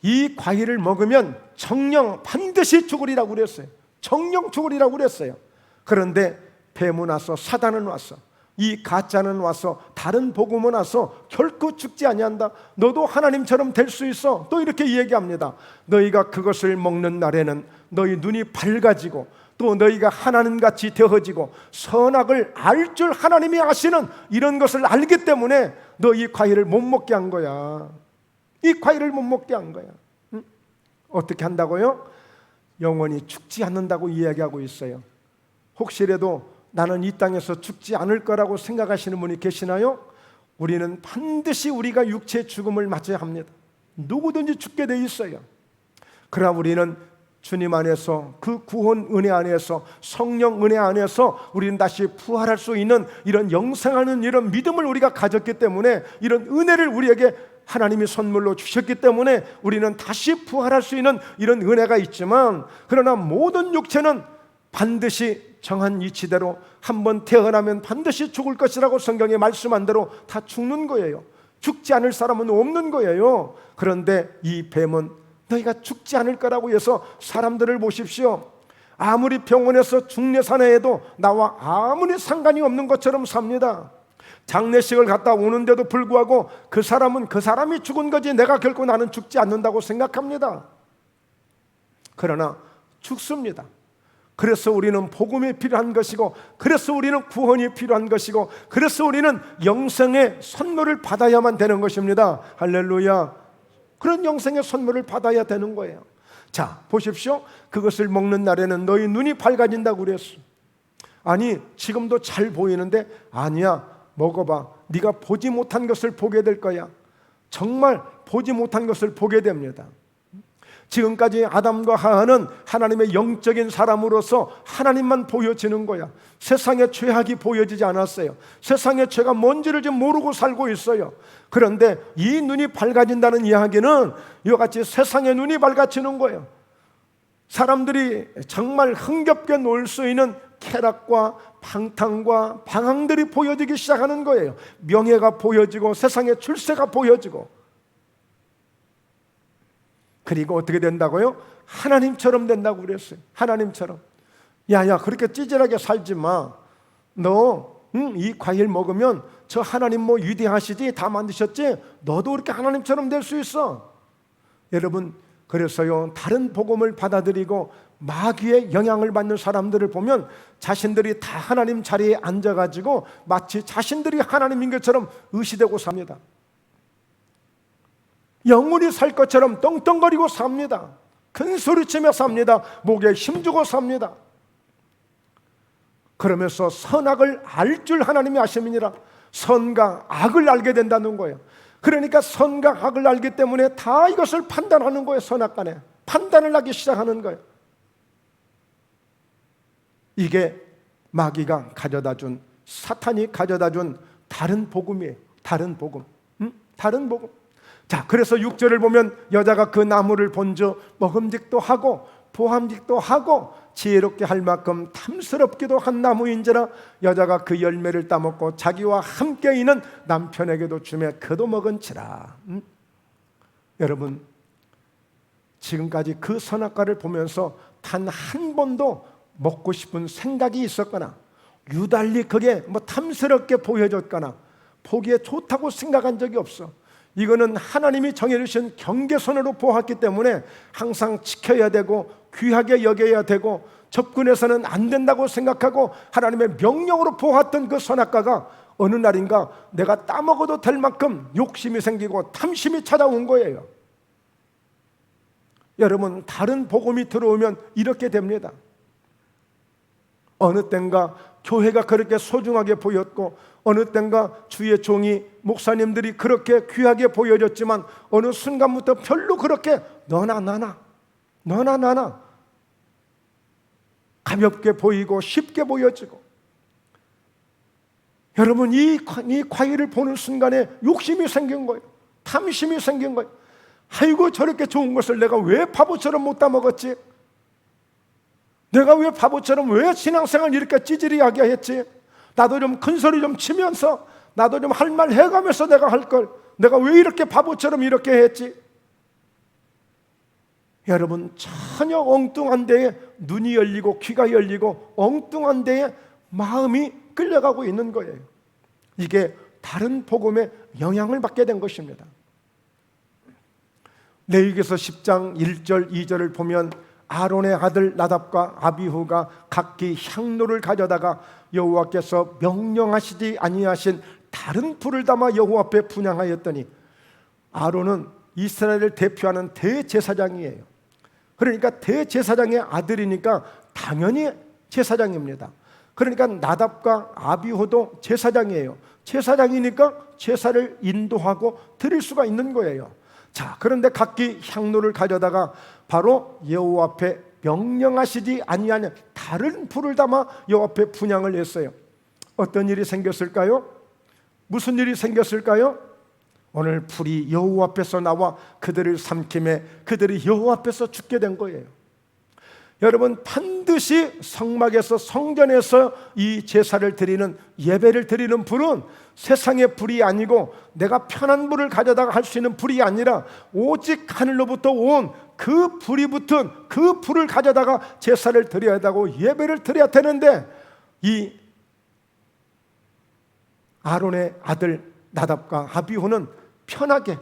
이 과일을 먹으면 정령 반드시 죽으리라고 그랬어요. 정령 죽으리라고 그랬어요. 그런데 뱀은 와서 사단은 와서 이 가짜는 와서 다른 복음은 와서 결코 죽지 아니한다. 너도 하나님처럼 될 수 있어. 또 이렇게 얘기합니다. 너희가 그것을 먹는 날에는 너희 눈이 밝아지고 또 너희가 하나님같이 되어지고 선악을 알 줄 하나님이 아시는 이런 것을 알기 때문에 너 이 과일을 못 먹게 한 거야. 이 과일을 못 먹게 한 거야. 어떻게 한다고요? 영원히 죽지 않는다고 이야기하고 있어요. 혹시라도 나는 이 땅에서 죽지 않을 거라고 생각하시는 분이 계시나요? 우리는 반드시 우리가 육체의 죽음을 맞아야 합니다. 누구든지 죽게 돼 있어요. 그러나 우리는 주님 안에서, 그 구원 은혜 안에서, 성령 은혜 안에서 우리는 다시 부활할 수 있는 이런 영생하는 이런 믿음을 우리가 가졌기 때문에, 이런 은혜를 우리에게 하나님이 선물로 주셨기 때문에 우리는 다시 부활할 수 있는 이런 은혜가 있지만, 그러나 모든 육체는 반드시 정한 이치대로 한번 태어나면 반드시 죽을 것이라고 성경에 말씀한 대로 다 죽는 거예요. 죽지 않을 사람은 없는 거예요. 그런데 이 뱀은 너희가 죽지 않을 거라고 해서 사람들을 보십시오. 아무리 병원에서 중내산에 해도 나와 아무리 상관이 없는 것처럼 삽니다. 장례식을 갔다 오는데도 불구하고 그 사람은 그 사람이 죽은 거지 내가 결코 나는 죽지 않는다고 생각합니다. 그러나 죽습니다. 그래서 우리는 복음이 필요한 것이고, 그래서 우리는 구원이 필요한 것이고, 그래서 우리는 영생의 선물을 받아야만 되는 것입니다. 할렐루야. 그런 영생의 선물을 받아야 되는 거예요. 자, 보십시오. 그것을 먹는 날에는 너희 눈이 밝아진다고 그랬어. 아니, 지금도 잘 보이는데, 아니야, 먹어봐. 네가 보지 못한 것을 보게 될 거야. 정말 보지 못한 것을 보게 됩니다. 지금까지 아담과 하와는 하나님의 영적인 사람으로서 하나님만 보여지는 거야. 세상의 죄악이 보여지지 않았어요. 세상의 죄가 뭔지를 좀 모르고 살고 있어요. 그런데 이 눈이 밝아진다는 이야기는 이와 같이 세상의 눈이 밝아지는 거예요. 사람들이 정말 흥겹게 놀 수 있는 쾌락과 방탕과 방황들이 보여지기 시작하는 거예요. 명예가 보여지고 세상의 출세가 보여지고, 그리고 어떻게 된다고요? 하나님처럼 된다고 그랬어요. 하나님처럼. 야야, 그렇게 찌질하게 살지 마. 너 이 과일 먹으면 저 하나님 뭐 위대하시지, 다 만드셨지? 너도 그렇게 하나님처럼 될 수 있어. 여러분, 그래서요, 다른 복음을 받아들이고 마귀의 영향을 받는 사람들을 보면 자신들이 다 하나님 자리에 앉아가지고 마치 자신들이 하나님인 것처럼 의시되고 삽니다. 영원히 살 것처럼 떵떵거리고 삽니다. 큰 소리치며 삽니다. 목에 힘주고 삽니다. 그러면서 선악을 알 줄 하나님이 아심이니라. 선과 악을 알게 된다는 거예요. 그러니까 선과 악을 알기 때문에 다 이것을 판단하는 거예요. 선악간에 판단을 하기 시작하는 거예요. 이게 마귀가 가져다준, 사탄이 가져다준 다른 복음이에요. 다른 복음. 다른 복음. 자, 그래서 6절을 보면 여자가 그 나무를 본즉 먹음직도 하고 보함직도 하고 지혜롭게 할 만큼 탐스럽기도 한 나무인지라 여자가 그 열매를 따먹고 자기와 함께 있는 남편에게도 주며 그도 먹은지라. 여러분, 지금까지 그 선악과를 보면서 단 한 번도 먹고 싶은 생각이 있었거나 유달리 그게 뭐 탐스럽게 보여졌거나 보기에 좋다고 생각한 적이 없어. 이거는 하나님이 정해주신 경계선으로 보았기 때문에 항상 지켜야 되고 귀하게 여겨야 되고 접근해서는 안 된다고 생각하고 하나님의 명령으로 보았던 그 선악과가 어느 날인가 내가 따먹어도 될 만큼 욕심이 생기고 탐심이 찾아온 거예요. 여러분, 다른 복음이 들어오면 이렇게 됩니다. 어느 땐가 교회가 그렇게 소중하게 보였고 어느 땐가 주의 종이 목사님들이 그렇게 귀하게 보여졌지만 어느 순간부터 별로 그렇게 너나 나나 가볍게 보이고 쉽게 보여지고, 여러분, 이 과일을 보는 순간에 욕심이 생긴 거예요. 탐심이 생긴 거예요. 아이고, 저렇게 좋은 것을 내가 왜 바보처럼 못 따먹었지? 내가 왜 바보처럼 왜 신앙생활 이렇게 찌질하게 했지? 나도 좀 큰 소리 좀 치면서 나도 좀 할 말 해가면서 내가 할 걸, 내가 왜 이렇게 바보처럼 이렇게 했지? 여러분, 전혀 엉뚱한 데에 눈이 열리고 귀가 열리고 엉뚱한 데에 마음이 끌려가고 있는 거예요. 이게 다른 복음의 영향을 받게 된 것입니다. 레위기서 10장 1절 2절을 보면 아론의 아들 나답과 아비후가 각기 향로를 가져다가 여호와께서 명령하시지 아니하신 다른 불을 담아 여호와 앞에 분향하였더니, 아론은 이스라엘을 대표하는 대제사장이에요. 그러니까 대제사장의 아들이니까 당연히 제사장입니다. 그러니까 나답과 아비후도 제사장이에요. 제사장이니까 제사를 인도하고 드릴 수가 있는 거예요. 자, 그런데 각기 향로를 가져다가 바로 여호와 앞에 명령하시지 아니하냐 다른 불을 담아 여호와 앞에 분향을 했어요. 어떤 일이 생겼을까요? 무슨 일이 생겼을까요? 오늘 불이 여호와 앞에서 나와 그들을 삼킴에 그들이 여호와 앞에서 죽게 된 거예요. 여러분, 반드시 성막에서 성전에서 이 제사를 드리는 예배를 드리는 불은 세상의 불이 아니고 내가 편한 불을 가져다가 할 수 있는 불이 아니라 오직 하늘로부터 온 그 불이 붙은 그 불을 가져다가 제사를 드려야 하고 예배를 드려야 되는데, 이 아론의 아들 나답과 아비후는 편하게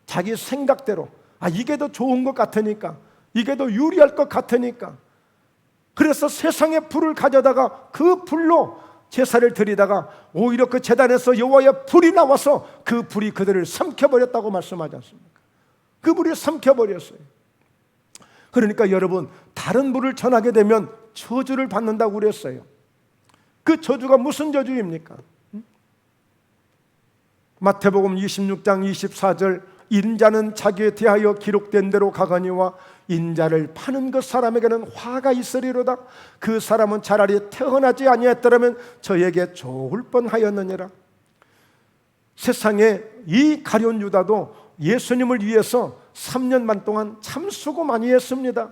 자기 생각대로 이게 더 좋은 것 같으니까, 이게 더 유리할 것 같으니까, 그래서 세상의 불을 가져다가 그 불로 제사를 드리다가 오히려 그 제단에서 여호와의 불이 나와서 그 불이 그들을 삼켜버렸다고 말씀하지 않습니까? 그 불이 삼켜버렸어요. 그러니까 여러분, 다른 불을 전하게 되면 저주를 받는다고 그랬어요. 그 저주가 무슨 저주입니까? 마태복음 26장 24절, 인자는 자기에 대하여 기록된 대로 가거니와 인자를 파는 그 사람에게는 화가 있으리로다. 그 사람은 차라리 태어나지 아니했더라면 저에게 좋을 뻔하였느니라. 세상에 이 가룟 유다도 예수님을 위해서 3년 반 동안 참 수고 많이 했습니다.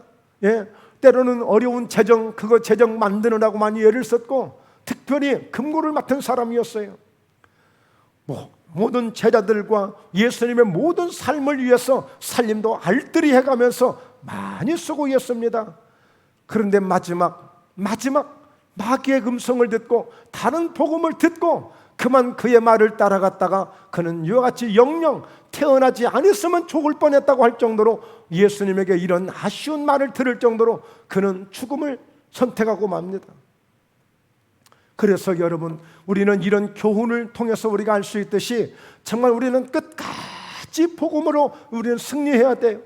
때로는 어려운 재정, 그거 재정 만드느라고 많이 애를 썼고, 특별히 금고를 맡은 사람이었어요. 모든 제자들과 예수님의 모든 삶을 위해서 살림도 알뜰히 해가면서 많이 수고했습니다. 그런데 마지막 마귀의 음성을 듣고 다른 복음을 듣고 그만 그의 말을 따라갔다가 그는 이와 같이 영영 태어나지 않았으면 죽을 뻔했다고 할 정도로, 예수님에게 이런 아쉬운 말을 들을 정도로 그는 죽음을 선택하고 맙니다. 그래서 여러분, 우리는 이런 교훈을 통해서 우리가 알 수 있듯이 정말 우리는 끝까지 복음으로 우리는 승리해야 돼요.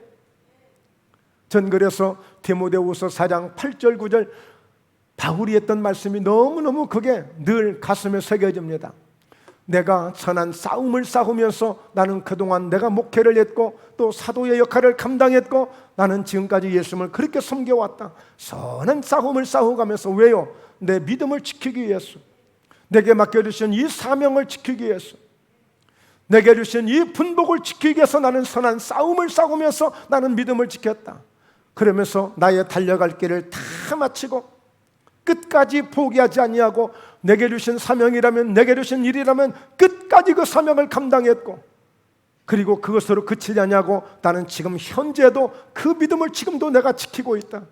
전 그래서 디모데후서 4장 8절 9절 바울이 했던 말씀이 너무너무 그게 늘 가슴에 새겨집니다. 내가 선한 싸움을 싸우면서 나는 그동안 내가 목회를 했고 또 사도의 역할을 감당했고 나는 지금까지 예수님을 그렇게 섬겨왔다. 선한 싸움을 싸워가면서, 왜요? 내 믿음을 지키기 위해서, 내게 맡겨주신 이 사명을 지키기 위해서, 내게 주신 이 분복을 지키기 위해서 나는 선한 싸움을 싸우면서 나는 믿음을 지켰다. 그러면서 나의 달려갈 길을 다 마치고 끝까지 포기하지 아니하고 내게 주신 사명이라면, 내게 주신 일이라면 끝까지 그 사명을 감당했고, 그리고 그것으로 그치지 아니하고 나는 지금 현재도 그 믿음을 지금도 내가 지키고 있다.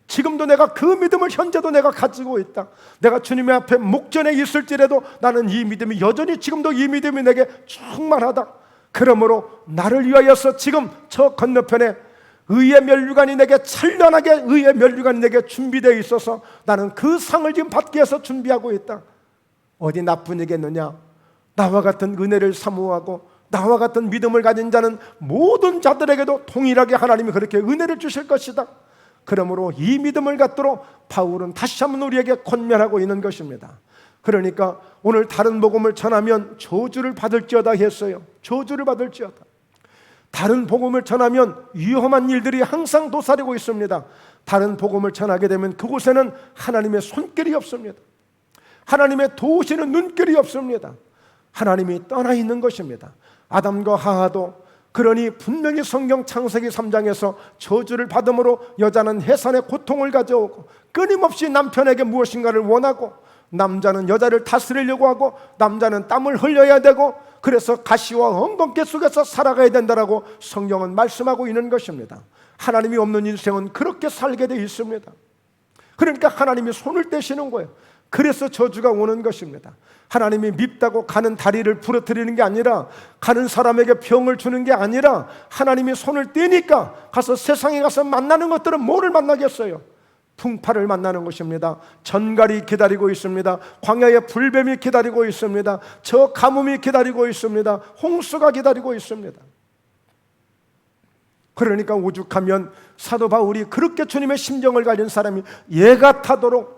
지금도 내가 그 믿음을 현재도 내가 가지고 있다. 내가 주님의 앞에 목전에 있을지라도 나는 이 믿음이 여전히 지금도 이 믿음이 내게 충만하다. 그러므로 나를 위하여서 지금 저 건너편에 의의 면류관이 내게 찬란하게 의의 면류관이 내게 준비되어 있어서 나는 그 상을 지금 받기 위해서 준비하고 있다. 어디 나쁜 얘기겠느냐? 나와 같은 은혜를 사모하고 나와 같은 믿음을 가진 자는 모든 자들에게도 동일하게 하나님이 그렇게 은혜를 주실 것이다. 그러므로 이 믿음을 갖도록 바울은 다시 한번 우리에게 권면하고 있는 것입니다. 그러니까 오늘 다른 복음을 전하면 저주를 받을지어다 했어요. 저주를 받을지어다. 다른 복음을 전하면 위험한 일들이 항상 도사리고 있습니다. 다른 복음을 전하게 되면 그곳에는 하나님의 손길이 없습니다. 하나님의 도우시는 눈길이 없습니다. 하나님이 떠나 있는 것입니다. 아담과 하와도 그러니 분명히 성경 창세기 3장에서 저주를 받음으로 여자는 해산의 고통을 가져오고 끊임없이 남편에게 무엇인가를 원하고, 남자는 여자를 다스리려고 하고 남자는 땀을 흘려야 되고, 그래서 가시와 엉겅퀴 속에서 살아가야 된다라고 성경은 말씀하고 있는 것입니다. 하나님이 없는 인생은 그렇게 살게 되어 있습니다. 그러니까 하나님이 손을 떼시는 거예요. 그래서 저주가 오는 것입니다. 하나님이 밉다고 가는 다리를 부러뜨리는 게 아니라, 가는 사람에게 병을 주는 게 아니라, 하나님이 손을 떼니까 가서 세상에 가서 만나는 것들은 뭐를 만나겠어요? 풍파를 만나는 것입니다. 전갈이 기다리고 있습니다. 광야의 불뱀이 기다리고 있습니다. 저 가뭄이 기다리고 있습니다. 홍수가 기다리고 있습니다. 그러니까 오죽하면 사도 바울이 그렇게 주님의 심정을 가진 사람이 얘가 타도록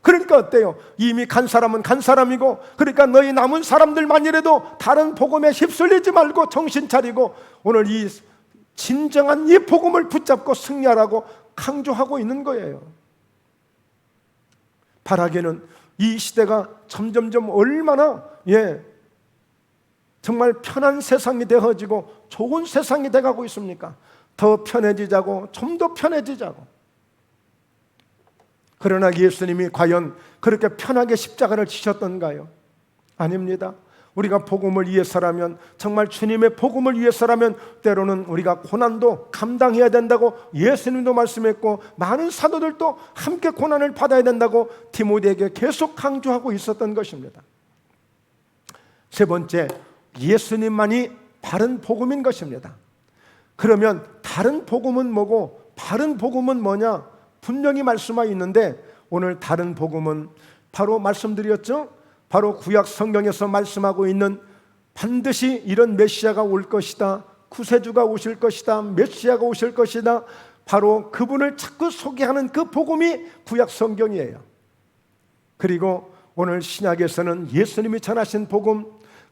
그러니까 어때요? 이미 간 사람은 간 사람이고, 그러니까 너희 남은 사람들만이라도 다른 복음에 휩쓸리지 말고 정신 차리고 오늘 이 진정한 이 복음을 붙잡고 승리하라고 강조하고 있는 거예요. 바라기는 이 시대가 점점점 얼마나 정말 편한 세상이 되어지고 좋은 세상이 돼가고 있습니까? 더 편해지자고, 좀 더 편해지자고. 그러나 예수님이 과연 그렇게 편하게 십자가를 지셨던가요? 아닙니다. 우리가 복음을 위해서라면, 정말 주님의 복음을 위해서라면 때로는 우리가 고난도 감당해야 된다고 예수님도 말씀했고, 많은 사도들도 함께 고난을 받아야 된다고 디모데에게 계속 강조하고 있었던 것입니다. 세 번째, 예수님만이 바른 복음인 것입니다. 그러면 다른 복음은 뭐고 바른 복음은 뭐냐? 분명히 말씀하여 있는데, 오늘 다른 복음은 바로 말씀드렸죠? 바로 구약 성경에서 말씀하고 있는 반드시 이런 메시아가 올 것이다, 구세주가 오실 것이다, 메시아가 오실 것이다, 바로 그분을 자꾸 소개하는 그 복음이 구약 성경이에요. 그리고 오늘 신약에서는 예수님이 전하신 복음,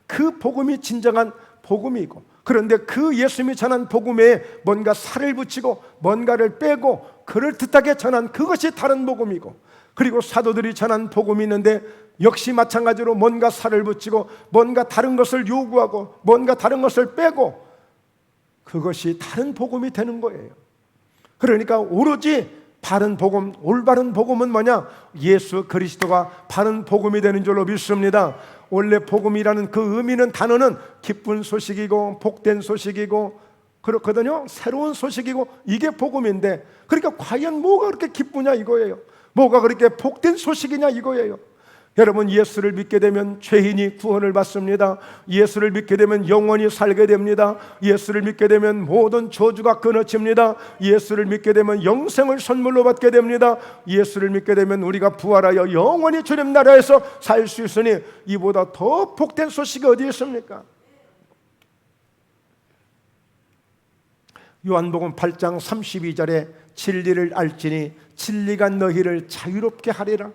그 복음이 진정한 복음이고, 그런데 그 예수님이 전한 복음에 뭔가 살을 붙이고 뭔가를 빼고 그럴듯하게 전한 그것이 다른 복음이고, 그리고 사도들이 전한 복음이 있는데 역시 마찬가지로 뭔가 살을 붙이고 뭔가 다른 것을 요구하고 뭔가 다른 것을 빼고, 그것이 다른 복음이 되는 거예요. 그러니까 오로지 바른 복음, 올바른 복음은 뭐냐? 예수 그리스도가 바른 복음이 되는 줄로 믿습니다. 원래 복음이라는 그 의미는, 단어는 기쁜 소식이고 복된 소식이고 그렇거든요. 새로운 소식이고 이게 복음인데, 그러니까 과연 뭐가 그렇게 기쁘냐 이거예요. 뭐가 그렇게 복된 소식이냐 이거예요. 여러분, 예수를 믿게 되면 죄인이 구원을 받습니다. 예수를 믿게 되면 영원히 살게 됩니다. 예수를 믿게 되면 모든 저주가 끊어집니다. 예수를 믿게 되면 영생을 선물로 받게 됩니다. 예수를 믿게 되면 우리가 부활하여 영원히 주님 나라에서 살 수 있으니 이보다 더 복된 소식이 어디 있습니까? 요한복음 8장 32절에 진리를 알지니 진리가 너희를 자유롭게 하리라.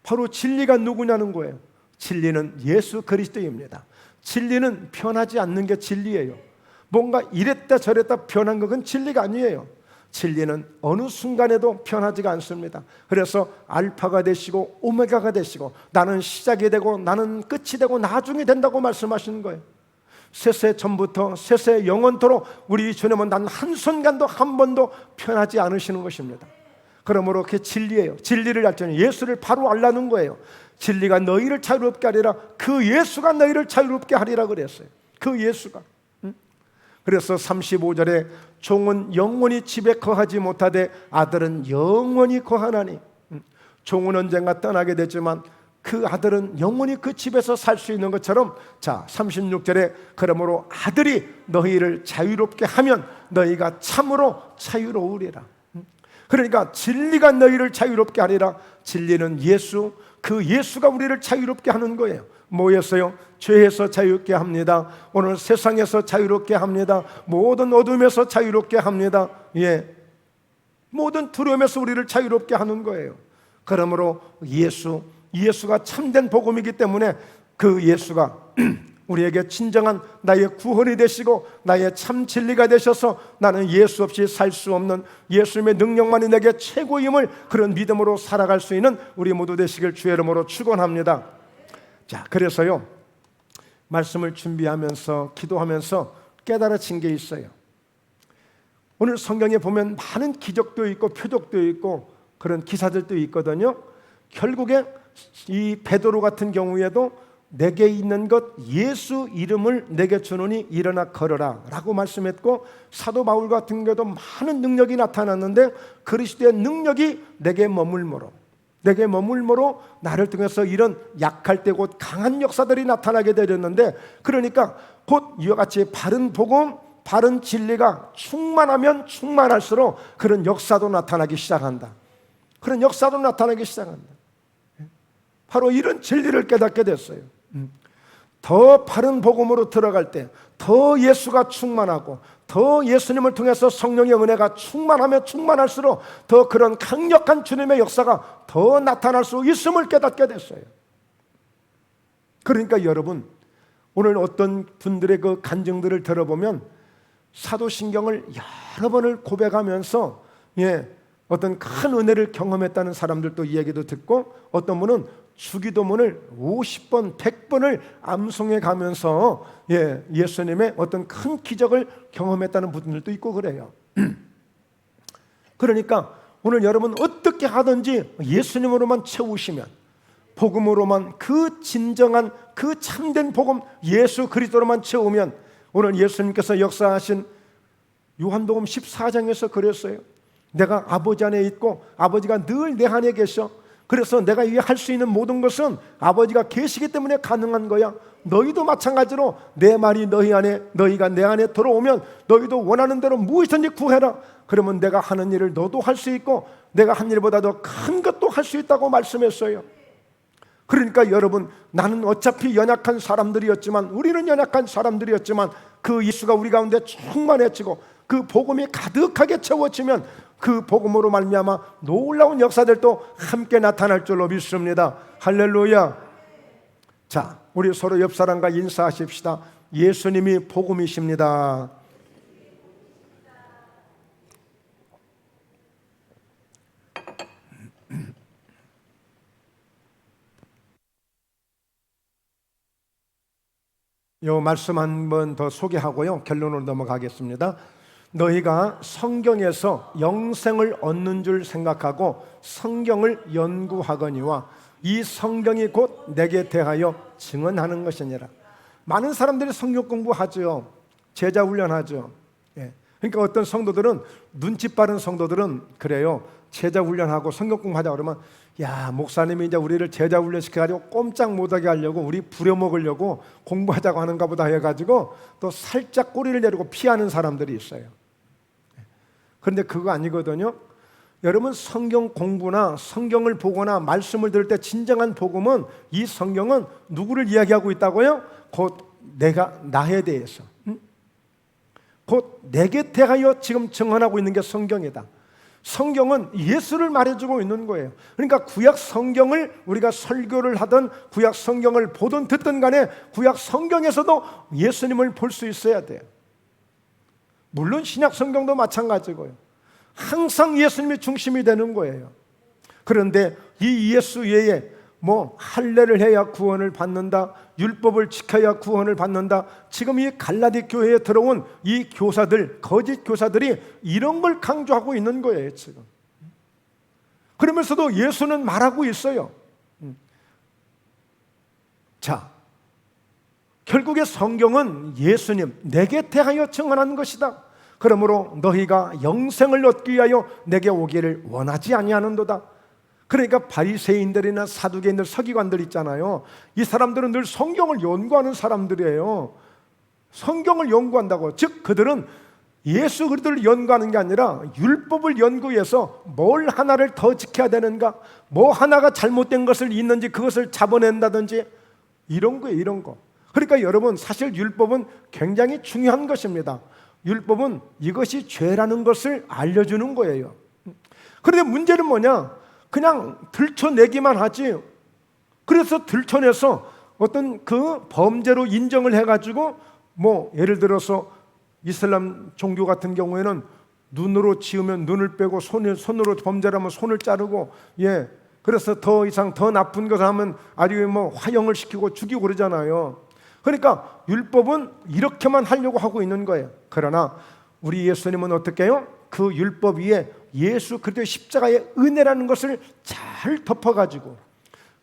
바로 진리가 누구냐는 거예요. 진리는 예수 그리스도입니다. 진리는 변하지 않는 게 진리예요. 뭔가 이랬다 저랬다 변한 것은 진리가 아니에요. 진리는 어느 순간에도 변하지가 않습니다. 그래서 알파가 되시고 오메가가 되시고, 나는 시작이 되고 나는 끝이 되고 나중이 된다고 말씀하시는 거예요. 세세 전부터 세세 영원토록 우리 주님은 단 한순간도 한 번도 변하지 않으시는 것입니다. 그러므로 그게 진리예요. 진리를 알자니 예수를 바로 알라는 거예요. 진리가 너희를 자유롭게 하리라. 그 예수가 너희를 자유롭게 하리라 그랬어요. 그 예수가. 그래서 35절에 종은 영원히 집에 거하지 못하되 아들은 영원히 거하나니. 종은 언젠가 떠나게 되지만 그 아들은 영원히 그 집에서 살 수 있는 것처럼, 자 36절에 그러므로 아들이 너희를 자유롭게 하면 너희가 참으로 자유로우리라. 그러니까 진리가 너희를 자유롭게 하리라. 진리는 예수, 그 예수가 우리를 자유롭게 하는 거예요. 뭐였어요? 죄에서 자유롭게 합니다. 오늘 세상에서 자유롭게 합니다. 모든 어둠에서 자유롭게 합니다. 모든 두려움에서 우리를 자유롭게 하는 거예요. 그러므로 예수가 참된 복음이기 때문에 그 예수가 우리에게 진정한 나의 구원이 되시고 나의 참 진리가 되셔서 나는 예수 없이 살 수 없는, 예수님의 능력만이 내게 최고임을 그런 믿음으로 살아갈 수 있는 우리 모두 되시길 주의 이름으로 축원합니다. 자, 그래서요, 말씀을 준비하면서 기도하면서 깨달아진 게 있어요. 오늘 성경에 보면 많은 기적도 있고 표적도 있고 그런 기사들도 있거든요. 결국에 이 베드로 같은 경우에도 내게 있는 것 예수 이름을 내게 주노니 일어나 걸어라 라고 말씀했고, 사도 바울 같은 경우도 많은 능력이 나타났는데 그리스도의 능력이 내게 머물므로 나를 통해서 이런 약할 때 곧 강한 역사들이 나타나게 되었는데, 그러니까 곧 이와 같이 바른 복음, 바른 진리가 충만하면 충만할수록 그런 역사도 나타나기 시작한다. 바로 이런 진리를 깨닫게 됐어요. 더 바른 복음으로 들어갈 때 더 예수가 충만하고 더 예수님을 통해서 성령의 은혜가 충만하면 충만할수록 더 그런 강력한 주님의 역사가 더 나타날 수 있음을 깨닫게 됐어요. 그러니까 여러분, 오늘 어떤 분들의 그 간증들을 들어보면 사도신경을 여러 번을 고백하면서 어떤 큰 은혜를 경험했다는 사람들도 이야기도 듣고, 어떤 분은 주기도문을 50번, 100번을 암송해 가면서 예수님의 어떤 큰 기적을 경험했다는 분들도 있고 그래요. 그러니까 오늘 여러분 어떻게 하든지 예수님으로만 채우시면, 복음으로만, 그 진정한 그 참된 복음 예수 그리스도로만 채우면, 오늘 예수님께서 역사하신 요한복음 14장에서 그랬어요. 내가 아버지 안에 있고 아버지가 늘 내 안에 계셔. 그래서 내가 이 할 수 있는 모든 것은 아버지가 계시기 때문에 가능한 거야. 너희도 마찬가지로 내 말이 너희 안에, 너희가 내 안에 들어오면 너희도 원하는 대로 무엇이든지 구해라. 그러면 내가 하는 일을 너도 할 수 있고 내가 한 일보다 더 큰 것도 할 수 있다고 말씀했어요. 그러니까 여러분, 나는 어차피 연약한 사람들이었지만, 우리는 연약한 사람들이었지만 그 예수가 우리 가운데 충만해지고 그 복음이 가득하게 채워지면 그 복음으로 말미암아 놀라운 역사들도 함께 나타날 줄로 믿습니다. 할렐루야. 자, 우리 서로 옆 사람과 인사하십시다. 예수님이 복음이십니다. 이 말씀 한 번 더 소개하고요, 결론으로 넘어가겠습니다. 너희가 성경에서 영생을 얻는 줄 생각하고 성경을 연구하거니와 이 성경이 곧 내게 대하여 증언하는 것이니라. 많은 사람들이 성경 공부하죠. 제자 훈련하죠. 그러니까 어떤 성도들은, 눈치 빠른 성도들은 그래요. 제자 훈련하고 성경 공부하자 그러면, 야, 목사님이 이제 우리를 제자 훈련시켜가지고 꼼짝 못하게 하려고, 우리 부려먹으려고 공부하자고 하는가 보다 해가지고 또 살짝 꼬리를 내리고 피하는 사람들이 있어요. 그런데 그거 아니거든요. 여러분, 성경 공부나 성경을 보거나 말씀을 들을 때 진정한 복음은, 이 성경은 누구를 이야기하고 있다고요? 곧 내가, 나에 대해서, 곧 내게 대하여 지금 증언하고 있는 게 성경이다. 성경은 예수를 말해주고 있는 거예요. 그러니까 구약 성경을 우리가 설교를 하든 구약 성경을 보든 듣든 간에 구약 성경에서도 예수님을 볼 수 있어야 돼요. 물론 신약 성경도 마찬가지고요. 항상 예수님이 중심이 되는 거예요. 그런데 이 예수 외에 뭐 할례를 해야 구원을 받는다, 율법을 지켜야 구원을 받는다, 지금 이 갈라디 교회에 들어온 이 교사들, 거짓 교사들이 이런 걸 강조하고 있는 거예요 지금. 그러면서도 예수는 말하고 있어요. 자, 결국에 성경은 예수님, 내게 대하여 증언한 것이다. 그러므로 너희가 영생을 얻기 위하여 내게 오기를 원하지 아니하는도다. 그러니까 바리새인들이나 사두개인들, 서기관들 있잖아요. 이 사람들은 늘 성경을 연구하는 사람들이에요. 성경을 연구한다고, 즉 그들은 예수 그리스도를 연구하는 게 아니라 율법을 연구해서 뭘 하나를 더 지켜야 되는가, 뭐 하나가 잘못된 것을 있는지 그것을 잡아낸다든지, 이런 거예요, 이런 거. 그러니까 여러분, 사실 율법은 굉장히 중요한 것입니다. 율법은 이것이 죄라는 것을 알려주는 거예요. 그런데 문제는 뭐냐? 그냥 들춰내기만 하지. 그래서 들춰내서 어떤 그 범죄로 인정을 해가지고, 뭐 예를 들어서 이슬람 종교 같은 경우에는 눈으로 지으면 눈을 빼고, 손으로 범죄를 하면 손을 자르고, 그래서 더 이상 더 나쁜 것을 하면 아주 뭐 화형을 시키고 죽이고 그러잖아요. 그러니까 율법은 이렇게만 하려고 하고 있는 거예요. 그러나 우리 예수님은 어떻게 해요? 그 율법 위에 예수 그리스도의 십자가의 은혜라는 것을 잘 덮어가지고,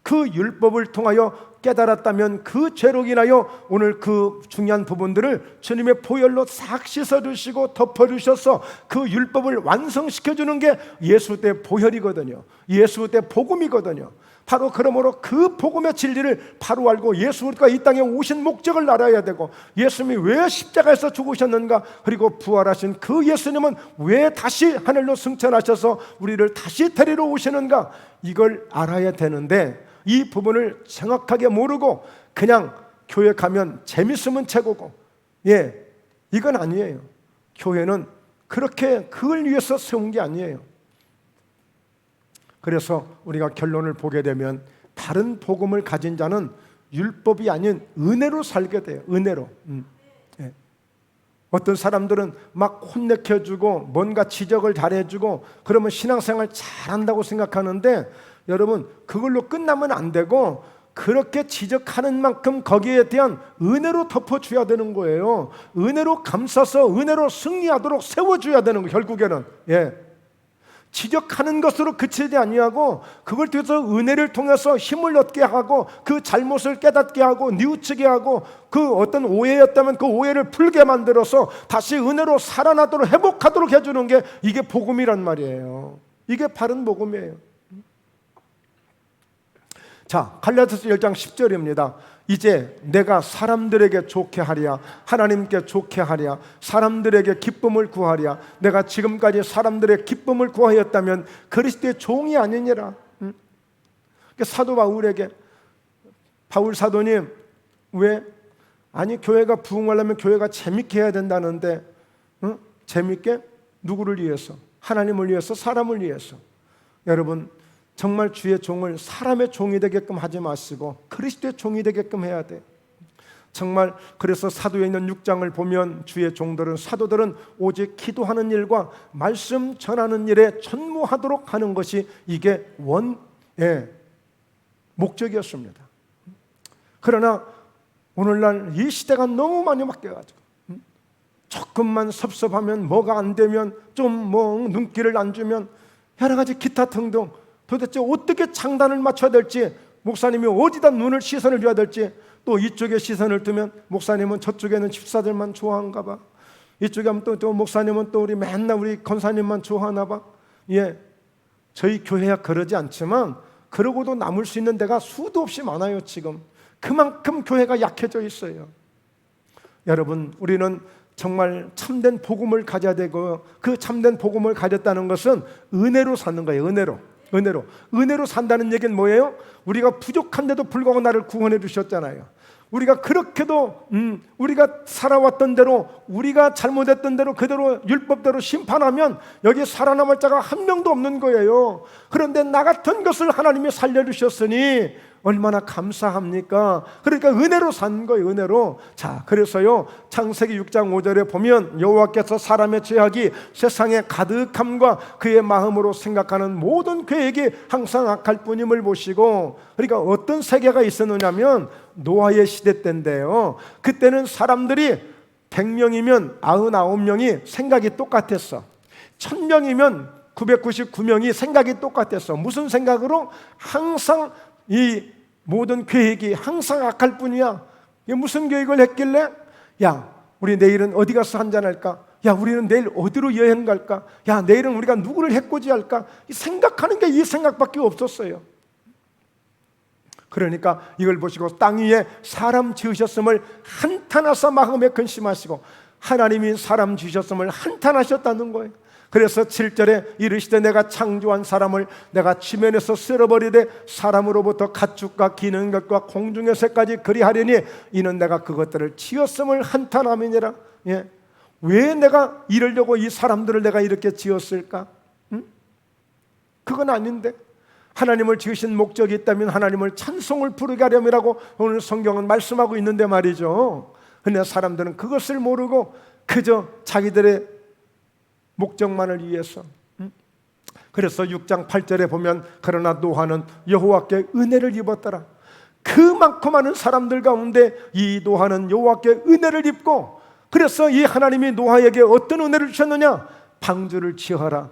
그 율법을 통하여 깨달았다면 그 죄로 인하여 오늘 그 중요한 부분들을 주님의 보혈로 싹 씻어주시고 덮어주셔서 그 율법을 완성시켜주는 게 예수 때 보혈이거든요. 예수 때 복음이거든요. 바로 그러므로 그 복음의 진리를 바로 알고 예수 그리스도가 이 땅에 오신 목적을 알아야 되고, 예수님이 왜 십자가에서 죽으셨는가, 그리고 부활하신 그 예수님은 왜 다시 하늘로 승천하셔서 우리를 다시 데리러 오시는가, 이걸 알아야 되는데 이 부분을 정확하게 모르고 그냥 교회 가면 재밌으면 최고고, 이건 아니에요. 교회는 그렇게 그걸 위해서 세운 게 아니에요. 그래서 우리가 결론을 보게 되면 다른 복음을 가진 자는 율법이 아닌 은혜로 살게 돼요. 은혜로. 어떤 사람들은 막 혼내켜주고 뭔가 지적을 잘해주고 그러면 신앙생활 잘한다고 생각하는데, 여러분 그걸로 끝나면 안 되고 그렇게 지적하는 만큼 거기에 대한 은혜로 덮어줘야 되는 거예요. 은혜로 감싸서 은혜로 승리하도록 세워줘야 되는 거예요. 결국에는 지적하는 것으로 그치지 아니하고 그걸 통해서 은혜를 통해서 힘을 얻게 하고 그 잘못을 깨닫게 하고 뉘우치게 하고 그 어떤 오해였다면 그 오해를 풀게 만들어서 다시 은혜로 살아나도록 회복하도록 해주는 게 이게 복음이란 말이에요. 이게 바른 복음이에요. 자, 갈라디아서 1장 10절입니다. 이제 내가 사람들에게 좋게 하랴, 하나님께 좋게 하랴, 사람들에게 기쁨을 구하랴. 내가 지금까지 사람들의 기쁨을 구하였다면 그리스도의 종이 아니니라. 사도 바울에게, 바울 사도님, 왜? 아니 교회가 부흥하려면 교회가 재밌게 해야 된다는데, 재밌게? 누구를 위해서? 하나님을 위해서, 사람을 위해서. 여러분, 정말 주의 종을 사람의 종이 되게끔 하지 마시고 그리스도의 종이 되게끔 해야 돼. 정말 그래서 사도에 있는 6장을 보면 주의 종들은, 사도들은 오직 기도하는 일과 말씀 전하는 일에 전무하도록 하는 것이 이게 목적이었습니다. 그러나 오늘날 이 시대가 너무 많이 바뀌어가지고 조금만 섭섭하면, 뭐가 안 되면, 좀 눈길을 안 주면 여러 가지 기타 등등, 도대체 어떻게 장단을 맞춰야 될지, 목사님이 어디다 눈을 시선을 줘야 될지, 또 이쪽에 시선을 두면 목사님은 저쪽에는 집사들만 좋아하는가 봐, 이쪽에 하면 또 목사님은 또 맨날 우리 권사님만 좋아하나 봐. 저희 교회야 그러지 않지만 그러고도 남을 수 있는 데가 수도 없이 많아요. 지금 그만큼 교회가 약해져 있어요. 여러분, 우리는 정말 참된 복음을 가져야 되고, 그 참된 복음을 가졌다는 것은 은혜로 사는 거예요. 은혜로 산다는 얘기는 뭐예요? 우리가 부족한데도 불구하고 나를 구원해 주셨잖아요. 우리가 그렇게도 우리가 살아왔던 대로, 우리가 잘못했던 대로 그대로 율법대로 심판하면 여기 살아남을 자가 한 명도 없는 거예요. 그런데 나 같은 것을 하나님이 살려주셨으니 얼마나 감사합니까? 그러니까 은혜로 산 거예요. 은혜로. 자, 그래서요, 창세기 6장 5절에 보면 여호와께서 사람의 죄악이 세상에 가득함과 그의 마음으로 생각하는 모든 계획이 항상 악할 뿐임을 보시고, 그러니까 어떤 세계가 있었느냐면 노아의 시대 때인데요, 그때는 사람들이 100명이면 99명이 생각이 똑같았어. 1000명이면 999명이 생각이 똑같았어. 무슨 생각으로? 항상 이 모든 계획이 항상 악할 뿐이야. 무슨 계획을 했길래? 야, 우리 내일은 어디 가서 한잔할까? 야, 우리는 내일 어디로 여행 갈까? 야, 내일은 우리가 누구를 해코지할까? 생각하는 게 이 생각밖에 없었어요. 그러니까 이걸 보시고 땅 위에 사람 지으셨음을 한탄하사 마음에 근심하시고, 하나님이 사람 지으셨음을 한탄하셨다는 거예요. 그래서 7절에 이르시되 내가 창조한 사람을 내가 지면에서 쓸어버리되 사람으로부터 가축과 기는 것과 공중의 새까지 그리하려니 이는 내가 그것들을 지었음을 한탄함이니라. 왜 내가 이러려고 이 사람들을 내가 이렇게 지었을까? 그건 아닌데, 하나님을 지으신 목적이 있다면 하나님을 찬송을 부르게 하렴이라고 오늘 성경은 말씀하고 있는데 말이죠. 그런데 사람들은 그것을 모르고 그저 자기들의 목적만을 위해서. 그래서 6장 8절에 보면 그러나 노아는 여호와께 은혜를 입었더라. 그만큼 많은 사람들 가운데 이 노아는 여호와께 은혜를 입고, 그래서 이 하나님이 노아에게 어떤 은혜를 주셨느냐? 방주를 지어라.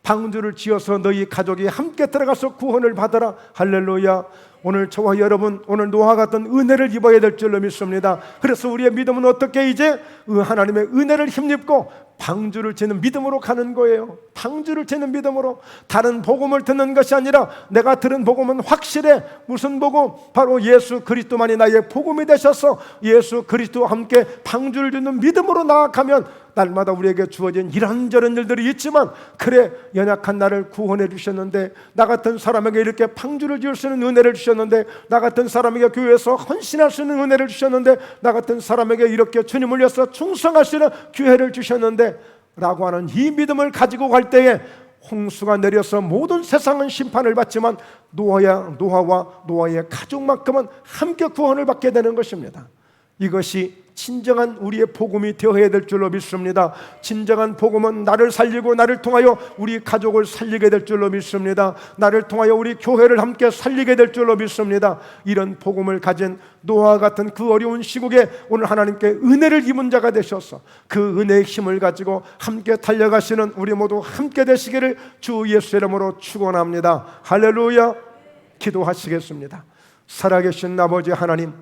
방주를 지어서 너희 가족이 함께 들어가서 구원을 받아라. 할렐루야. 오늘 저와 여러분, 오늘 노아 같은 은혜를 입어야 될 줄로 믿습니다. 그래서 우리의 믿음은 어떻게 이제 하나님의 은혜를 힘입고 방주를 치는 믿음으로 가는 거예요. 방주를 치는 믿음으로. 다른 복음을 듣는 것이 아니라 내가 들은 복음은 확실해. 무슨 복음? 바로 예수 그리스도만이 나의 복음이 되셔서 예수 그리스도와 함께 방주를 짓는 믿음으로 나아가면 날마다 우리에게 주어진 이런저런 일들이 있지만, 그래, 연약한 나를 구원해 주셨는데, 나 같은 사람에게 이렇게 방주를 지을 수 있는 은혜를 주셨는데, 나 같은 사람에게 교회에서 헌신할 수 있는 은혜를 주셨는데, 나 같은 사람에게 이렇게 주님을 위해서 충성할 수 있는 기회를 주셨는데 라고 하는 이 믿음을 가지고 갈 때에 홍수가 내려서 모든 세상은 심판을 받지만 노아와 노아의 가족만큼은 함께 구원을 받게 되는 것입니다. 이것이 진정한 우리의 복음이 되어야 될 줄로 믿습니다. 진정한 복음은 나를 살리고 나를 통하여 우리 가족을 살리게 될 줄로 믿습니다. 나를 통하여 우리 교회를 함께 살리게 될 줄로 믿습니다. 이런 복음을 가진 노아와 같은 그 어려운 시국에 오늘 하나님께 은혜를 입은 자가 되셔서 그 은혜의 힘을 가지고 함께 달려가시는 우리 모두 함께 되시기를 주 예수 이름으로 축원합니다. 할렐루야. 기도하시겠습니다. 살아계신 아버지 하나님,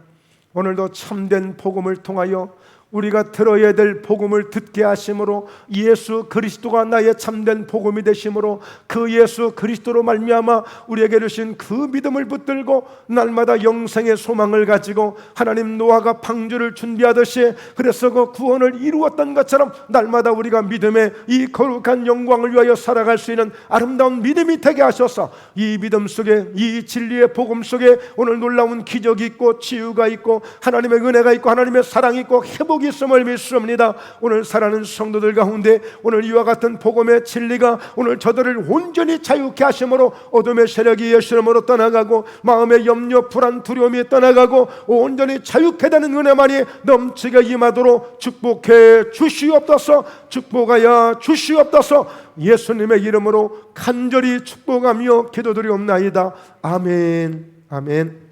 오늘도 참된 복음을 통하여 우리가 들어야 될 복음을 듣게 하심으로 예수 그리스도가 나의 참된 복음이 되심으로 그 예수 그리스도로 말미암아 우리에게 주신 그 믿음을 붙들고 날마다 영생의 소망을 가지고 하나님 노아가 방주를 준비하듯이 그래서 그 구원을 이루었던 것처럼 날마다 우리가 믿음의 이 거룩한 영광을 위하여 살아갈 수 있는 아름다운 믿음이 되게 하셔서 이 믿음 속에 이 진리의 복음 속에 오늘 놀라운 기적이 있고 치유가 있고 하나님의 은혜가 있고 하나님의 사랑이 있고 회복이 있음을 믿습니다. 오늘 살아가는 성도들 가운데 오늘 이와 같은 복음의 진리가 오늘 저들을 온전히 자유케 하심으로 어둠의 세력이 예수 이름으로 떠나가고 마음의 염려 불안 두려움이 떠나가고 온전히 자유케 되는 은혜만이 넘치게 임하도록 축복해 주시옵소서. 축복하여 주시옵소서. 예수님의 이름으로 간절히 축복하며 기도드리옵나이다. 아멘. 아멘.